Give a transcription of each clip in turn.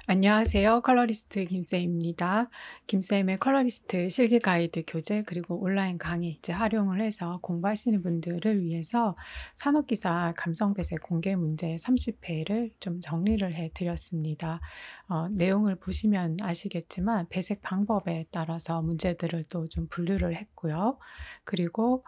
안녕하세요. 컬러리스트 김쌤입니다. 김쌤의 컬러리스트 실기 가이드 교재 그리고 온라인 강의 이제 활용을 해서 공부하시는 분들을 위해서 산업기사 감성배색 공개 문제 30회를 좀 정리를 해 드렸습니다. 내용을 보시면 아시겠지만 배색 방법에 따라서 문제들을 또 좀 분류를 했고요. 그리고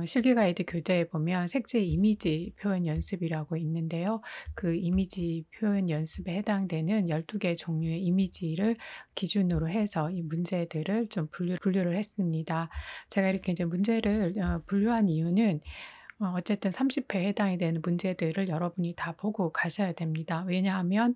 실기 가이드 교재에 보면 색채 이미지 표현 연습이라고 있는데요. 그 이미지 표현 연습에 해당되는 12개 종류의 이미지를 기준으로 해서 이 문제들을 좀 분류를 했습니다. 제가 이렇게 이제 문제를 분류한 이유는 어쨌든 30회에 해당이 되는 문제들을 여러분이 다 보고 가셔야 됩니다. 왜냐하면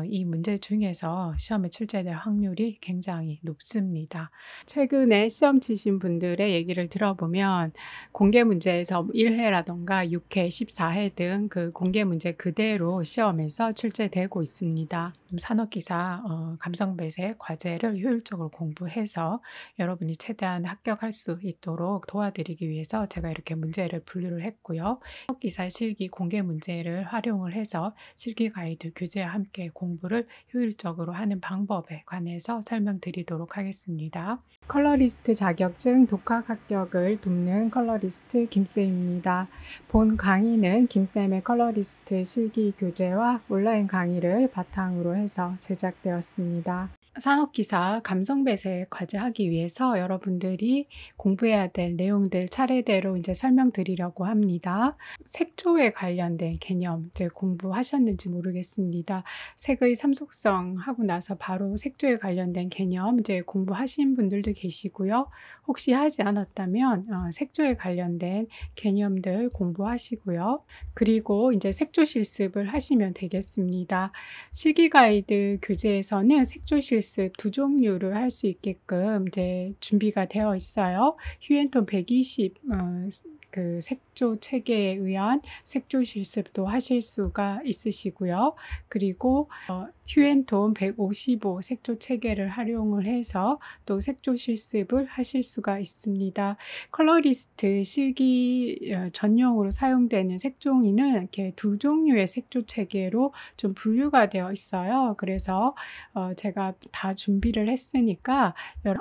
이 문제 중에서 시험에 출제될 확률이 굉장히 높습니다. 최근에 시험 치신 분들의 얘기를 들어보면 공개 문제에서 1회라던가 6회, 14회 등 그 공개 문제 그대로 시험에서 출제되고 있습니다. 산업기사 감성배색 과제를 효율적으로 공부해서 여러분이 최대한 합격할 수 있도록 도와드리기 위해서 제가 이렇게 문제를 분류를 했고요. 기사 실기 공개 문제를 활용을 해서 실기 가이드 교재와 함께 공부를 효율적으로 하는 방법에 관해서 설명드리도록 하겠습니다. 컬러리스트 자격증 독학 합격을 돕는 컬러리스트 김쌤입니다. 본 강의는 김쌤의 컬러리스트 실기 교재와 온라인 강의를 바탕으로 해서 제작되었습니다. 산업기사 감성배색 과제하기 위해서 여러분들이 공부해야 될 내용들 차례대로 이제 설명드리려고 합니다. 색조에 관련된 개념 이제 공부하셨는지 모르겠습니다. 색의 삼속성 하고 나서 바로 색조에 관련된 개념 이제 공부하신 분들도 계시고요. 혹시 하지 않았다면 색조에 관련된 개념들 공부하시고요. 그리고 이제 색조 실습을 하시면 되겠습니다. 실기 가이드 교재에서는 색조 실습 두 종류를 할 수 있게끔 이제 준비가 되어 있어요. 휴엔톤 120 그 색조 체계에 의한 색조 실습도 하실 수가 있으시고요. 그리고 휴엔톤 155 색조 체계를 활용을 해서 또 색조 실습을 하실 수가 있습니다. 컬러리스트 실기 전용으로 사용되는 색종이는 이렇게 두 종류의 색조 체계로 좀 분류가 되어 있어요. 그래서 제가 다 준비를 했으니까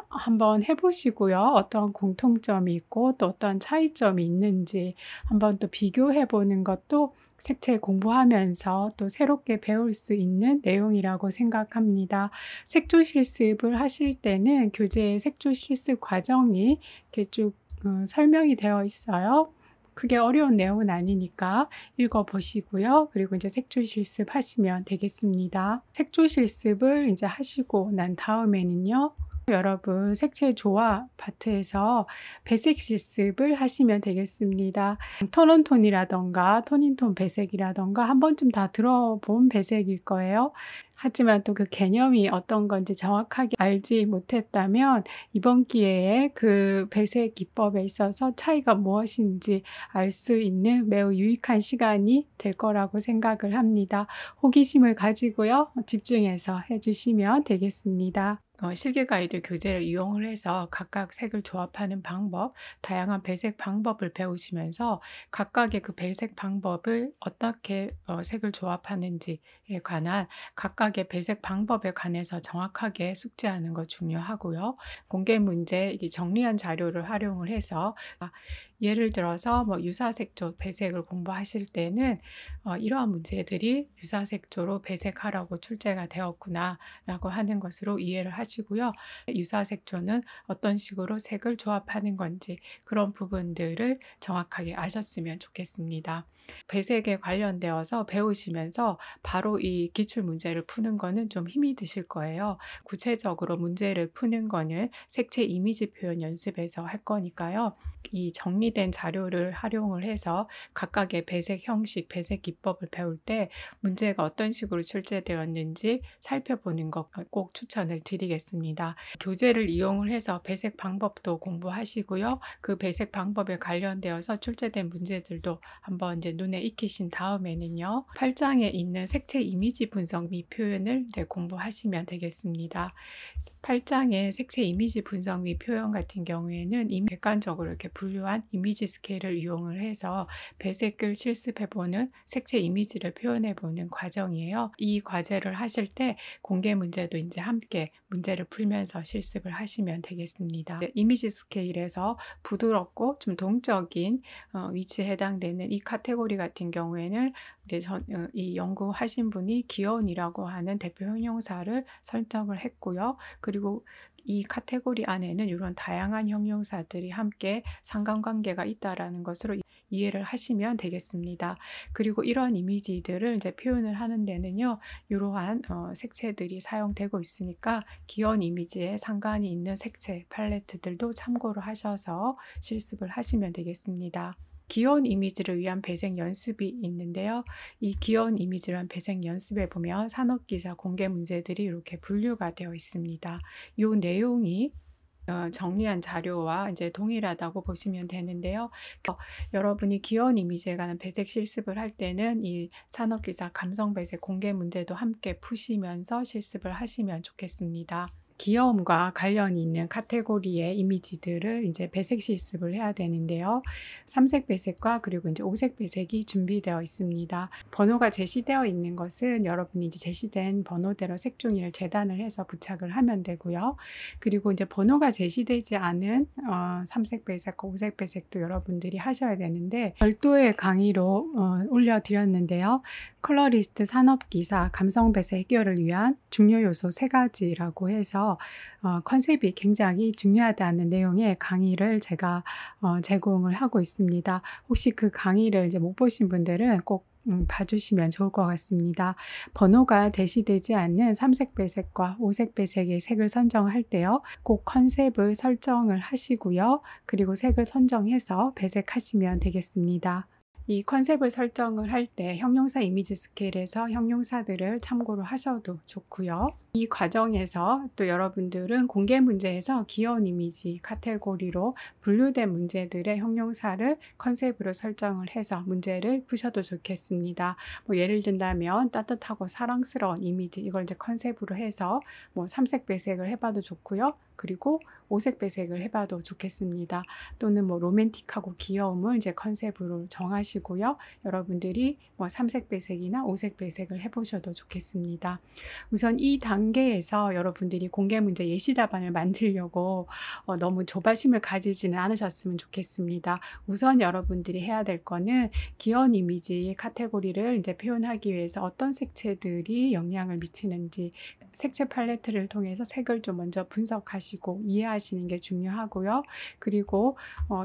한번 해보시고요. 어떤 공통점이 있고 또 어떤 차이점이 있는지 한번 또 비교해 보는 것도 색채 공부하면서 또 새롭게 배울 수 있는 내용이라고 생각합니다. 색조 실습을 하실 때는 교재에 색조 실습 과정이 이렇게 쭉 설명이 되어 있어요. 그게 어려운 내용은 아니니까 읽어보시고요. 그리고 이제 색조 실습 하시면 되겠습니다. 색조 실습을 이제 하시고 난 다음에는요. 여러분 색채 조합 파트에서 배색 실습을 하시면 되겠습니다. 톤온톤이라던가 톤인톤 배색이라던가 한 번쯤 다 들어본 배색일 거예요. 하지만 또 그 개념이 어떤 건지 정확하게 알지 못했다면 이번 기회에 그 배색 기법에 있어서 차이가 무엇인지 알 수 있는 매우 유익한 시간이 될 거라고 생각을 합니다. 호기심을 가지고요. 집중해서 해주시면 되겠습니다. 실기 가이드 교재를 이용을 해서 각각 색을 조합하는 방법, 다양한 배색 방법을 배우시면서 각각의 그 배색 방법을 어떻게 색을 조합하는지에 관한 각각의 배색 방법에 관해서 정확하게 숙지하는 것 중요하고요. 공개 문제 정리한 자료를 활용을 해서 예를 들어서 유사색조 배색을 공부하실 때는 이러한 문제들이 유사색조로 배색하라고 출제가 되었구나 라고 하는 것으로 이해를 하시고요. 유사색조는 어떤 식으로 색을 조합하는 건지 그런 부분들을 정확하게 아셨으면 좋겠습니다. 배색에 관련되어서 배우시면서 바로 이 기출문제를 푸는 거는 좀 힘이 드실 거예요. 구체적으로 문제를 푸는 거는 색채 이미지 표현 연습에서 할 거니까요. 이 정리된 자료를 활용을 해서 각각의 배색 형식, 배색 기법을 배울 때 문제가 어떤 식으로 출제되었는지 살펴보는 것 꼭 추천을 드리겠습니다. 교재를 이용을 해서 배색 방법도 공부하시고요. 그 배색 방법에 관련되어서 출제된 문제들도 한번 이제 눈에 익히신 다음에는요. 8장에 있는 색채 이미지 분석 및 표현을 이제 공부하시면 되겠습니다. 8장의 색채 이미지 분석 및 표현 같은 경우에는 이미 객관적으로 이렇게 분류한 이미지 스케일을 이용을 해서 배색을 실습해보는 색채 이미지를 표현해보는 과정이에요. 이 과제를 하실 때 공개 문제도 이제 함께 문제를 풀면서 실습을 하시면 되겠습니다. 이미지 스케일에서 부드럽고 좀 동적인 위치에 해당되는 이 카테고리 같은 경우에는 이제 이 연구하신 분이 귀여운이라고 하는 대표 형용사를 설정을 했고요. 그리고 이 카테고리 안에는 이런 다양한 형용사들이 함께 상관관계가 있다라는 것으로 이해를 하시면 되겠습니다. 그리고 이런 이미지들을 이제 표현을 하는 데는요, 이러한 색채들이 사용되고 있으니까 귀여운 이미지에 상관이 있는 색채 팔레트들도 참고를 하셔서 실습을 하시면 되겠습니다. 귀여운 이미지를 위한 배색 연습이 있는데요. 이 귀여운 이미지를 위한 배색 연습에 보면 산업기사 공개 문제들이 이렇게 분류가 되어 있습니다. 이 내용이 정리한 자료와 이제 동일하다고 보시면 되는데요. 여러분이 귀여운 이미지에 관한 배색 실습을 할 때는 이 산업기사 감성 배색 공개 문제도 함께 푸시면서 실습을 하시면 좋겠습니다. 귀여움과 관련이 있는 카테고리의 이미지들을 이제 배색 실습을 해야 되는데요. 삼색 배색과 그리고 이제 오색 배색이 준비되어 있습니다. 번호가 제시되어 있는 것은 여러분이 이제 제시된 번호대로 색종이를 재단을 해서 부착을 하면 되고요. 그리고 이제 번호가 제시되지 않은 삼색 배색과 오색 배색도 여러분들이 하셔야 되는데 별도의 강의로 올려드렸는데요. 컬러리스트 산업기사 감성 배색 해결을 위한 중요 요소 3가지라고 해서 컨셉이 굉장히 중요하다는 내용의 강의를 제가 제공을 하고 있습니다. 혹시 그 강의를 이제 못 보신 분들은 꼭 봐주시면 좋을 것 같습니다. 번호가 제시되지 않는 삼색 배색과 오색 배색의 색을 선정할 때요. 꼭 컨셉을 설정을 하시고요. 그리고 색을 선정해서 배색하시면 되겠습니다. 이 컨셉을 설정을 할 때 형용사 이미지 스케일에서 형용사들을 참고로 하셔도 좋고요. 이 과정에서 또 여러분들은 공개 문제에서 귀여운 이미지 카테고리로 분류된 문제들의 형용사를 컨셉으로 설정을 해서 문제를 푸셔도 좋겠습니다. 예를 든다면 따뜻하고 사랑스러운 이미지, 이걸 이제 컨셉으로 해서 삼색 배색을 해봐도 좋고요. 그리고 오색 배색을 해봐도 좋겠습니다. 또는 로맨틱하고 귀여움을 이제 컨셉으로 정하시고요. 여러분들이 삼색 배색이나 오색 배색을 해보셔도 좋겠습니다. 우선 이 단계에서 여러분들이 공개 문제 예시 답안을 만들려고 너무 조바심을 가지지는 않으셨으면 좋겠습니다. 우선 여러분들이 해야 될 거는 귀여운 이미지 카테고리를 이제 표현하기 위해서 어떤 색채들이 영향을 미치는지 색채 팔레트를 통해서 색을 좀 먼저 분석하시고 이해하시는 게 중요하고요. 그리고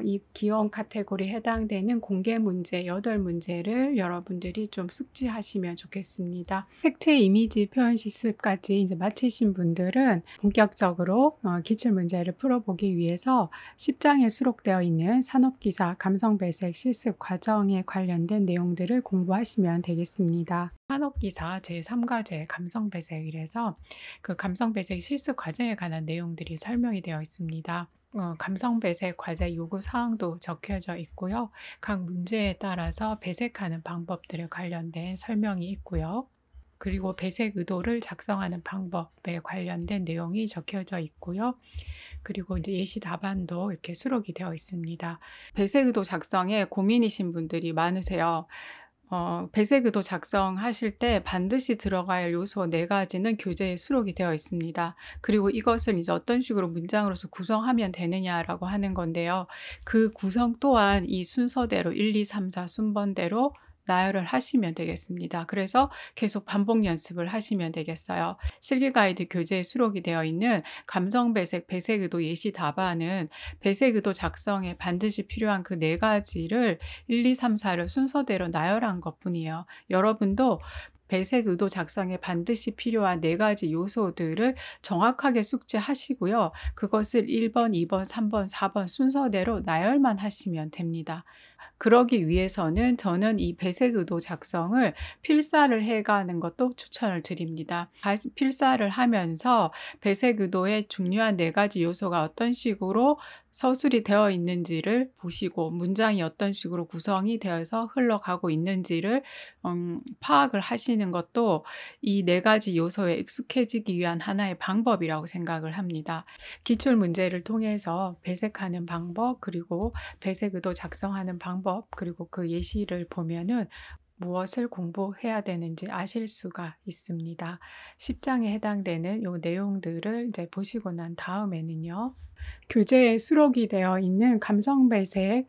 이 귀여운 카테고리에 해당되는 공개 문제 8문제를 여러분들이 좀 숙지하시면 좋겠습니다. 색채 이미지 표현 실습까지 이제 마치신 분들은 본격적으로 기출문제를 풀어보기 위해서 10장에 수록되어 있는 산업기사 감성배색 실습 과정에 관련된 내용들을 공부하시면 되겠습니다. 산업기사 제3과제 감성배색이라서 그 감성배색 실습 과정에 관한 내용들이 설명이 되어 있습니다. 감성배색 과제 요구사항도 적혀져 있고요. 각 문제에 따라서 배색하는 방법들에 관련된 설명이 있고요. 그리고 배색 의도를 작성하는 방법에 관련된 내용이 적혀져 있고요. 그리고 이제 예시 답안도 이렇게 수록이 되어 있습니다. 배색 의도 작성에 고민이신 분들이 많으세요. 배색 의도 작성하실 때 반드시 들어가야 할 요소 4가지는 교재에 수록이 되어 있습니다. 그리고 이것을 이제 어떤 식으로 문장으로서 구성하면 되느냐라고 하는 건데요. 그 구성 또한 이 순서대로 1, 2, 3, 4 순번대로 나열을 하시면 되겠습니다. 그래서 계속 반복 연습을 하시면 되겠어요. 실기가이드 교재에 수록이 되어 있는 감성배색, 배색의도 예시 답안은 배색의도 작성에 반드시 필요한 그 4가지를 1, 2, 3, 4를 순서대로 나열한 것뿐이에요. 여러분도 배색 의도 작성에 반드시 필요한 4가지 요소들을 정확하게 숙지하시고요. 그것을 1번, 2번, 3번, 4번 순서대로 나열만 하시면 됩니다. 그러기 위해서는 저는 이 배색 의도 작성을 필사를 해가는 것도 추천을 드립니다. 필사를 하면서 배색 의도의 중요한 4가지 요소가 어떤 식으로 서술이 되어 있는지를 보시고 문장이 어떤 식으로 구성이 되어서 흘러가고 있는지를 파악을 하시는 것도 이 네 가지 요소에 익숙해지기 위한 하나의 방법이라고 생각을 합니다. 기출 문제를 통해서 배색하는 방법, 그리고 배색 의도 작성하는 방법, 그리고 그 예시를 보면은 무엇을 공부해야 되는지 아실 수가 있습니다. 10장에 해당되는 요 내용들을 이제 보시고 난 다음에는요. 교재에 수록이 되어 있는 감성 배색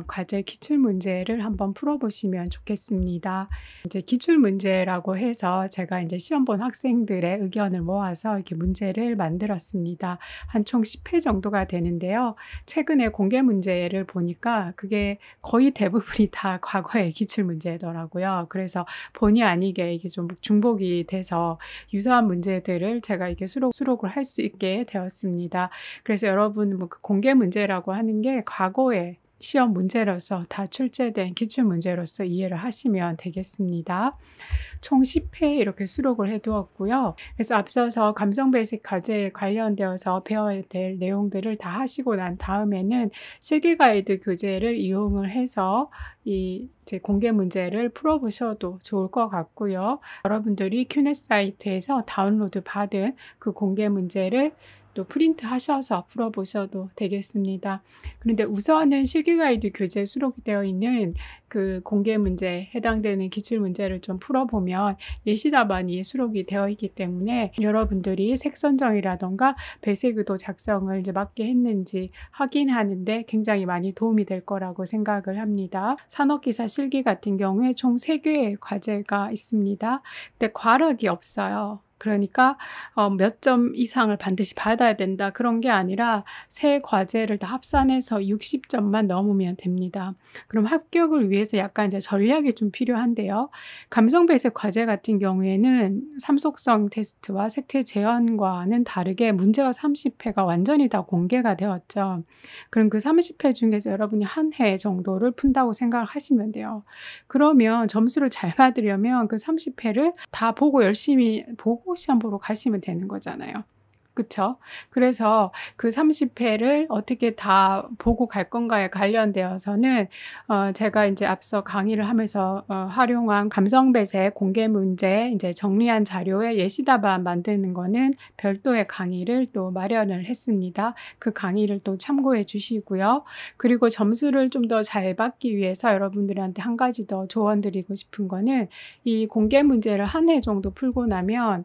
과제 기출 문제를 한번 풀어보시면 좋겠습니다. 이제 기출 문제라고 해서 제가 이제 시험 본 학생들의 의견을 모아서 이렇게 문제를 만들었습니다. 한 총 10회 정도가 되는데요. 최근에 공개 문제를 보니까 그게 거의 대부분이 다 과거의 기출 문제더라고요. 그래서 본의 아니게 이게 좀 중복이 돼서 유사한 문제들을 제가 이렇게 수록을 할 수 있게 되었습니다. 그래서 여러분 그 공개 문제라고 하는 게 과거의 시험 문제로서 다 출제된 기출 문제로서 이해를 하시면 되겠습니다. 총 10회 이렇게 수록을 해두었고요. 그래서 앞서서 감성 배색 과제에 관련되어서 배워야 될 내용들을 다 하시고 난 다음에는 실기 가이드 교재를 이용을 해서 이 공개 문제를 풀어보셔도 좋을 것 같고요. 여러분들이 큐넷 사이트에서 다운로드 받은 그 공개 문제를 또 프린트 하셔서 풀어보셔도 되겠습니다. 그런데 우선은 실기 가이드 교재에 수록이 되어 있는 그 공개 문제에 해당되는 기출 문제를 좀 풀어보면 예시 답안이 수록이 되어 있기 때문에 여러분들이 색 선정이라던가 배색 의도 작성을 이제 맞게 했는지 확인하는데 굉장히 많이 도움이 될 거라고 생각을 합니다. 산업기사 실기 같은 경우에 총 3개의 과제가 있습니다. 근데 과락이 없어요. 그러니까 몇 점 이상을 반드시 받아야 된다 그런 게 아니라 세 과제를 다 합산해서 60점만 넘으면 됩니다. 그럼 합격을 위해서 약간 이제 전략이 좀 필요한데요. 감성 배색 과제 같은 경우에는 삼속성 테스트와 색채 재현과는 다르게 문제가 30회가 완전히 다 공개가 되었죠. 그럼 그 30회 중에서 여러분이 한 회 정도를 푼다고 생각을 하시면 돼요. 그러면 점수를 잘 받으려면 그 30회를 다 보고 열심히 보고 시험 보러 가시면 되는 거잖아요. 그쵸? 그래서 그 30회를 어떻게 다 보고 갈 건가에 관련되어서는 제가 이제 앞서 강의를 하면서 활용한 감성 배색 공개 문제 이제 정리한 자료에 예시 답안 만드는 거는 별도의 강의를 또 마련을 했습니다. 그 강의를 또 참고해 주시고요. 그리고 점수를 좀 더 잘 받기 위해서 여러분들한테 한 가지 더 조언드리고 싶은 거는 이 공개 문제를 한 해 정도 풀고 나면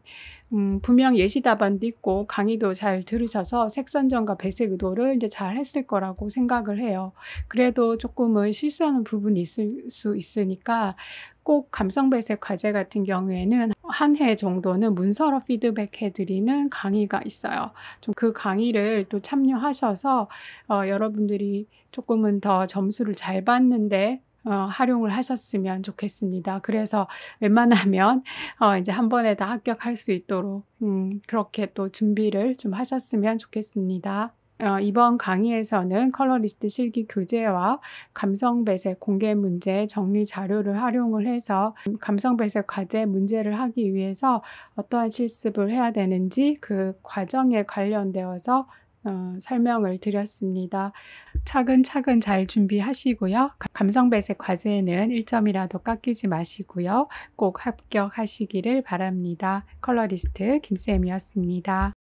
분명 예시 답안도 있고 강의도 잘 들으셔서 색 선정과 배색 의도를 이제 잘 했을 거라고 생각을 해요. 그래도 조금은 실수하는 부분이 있을 수 있으니까 꼭 감성 배색 과제 같은 경우에는 한 해 정도는 문서로 피드백 해드리는 강의가 있어요. 좀 그 강의를 또 참여하셔서 여러분들이 조금은 더 점수를 잘 받는데 활용을 하셨으면 좋겠습니다. 그래서 웬만하면 이제 한 번에 다 합격할 수 있도록 그렇게 또 준비를 좀 하셨으면 좋겠습니다. 이번 강의에서는 컬러리스트 실기 교재와 감성 배색 공개 문제 정리 자료를 활용을 해서 감성 배색 과제 문제를 하기 위해서 어떠한 실습을 해야 되는지 그 과정에 관련되어서 설명을 드렸습니다. 차근차근 잘 준비하시고요. 감성 배색 과제에는 1점이라도 깎이지 마시고요. 꼭 합격하시기를 바랍니다. 컬러리스트 김쌤이었습니다.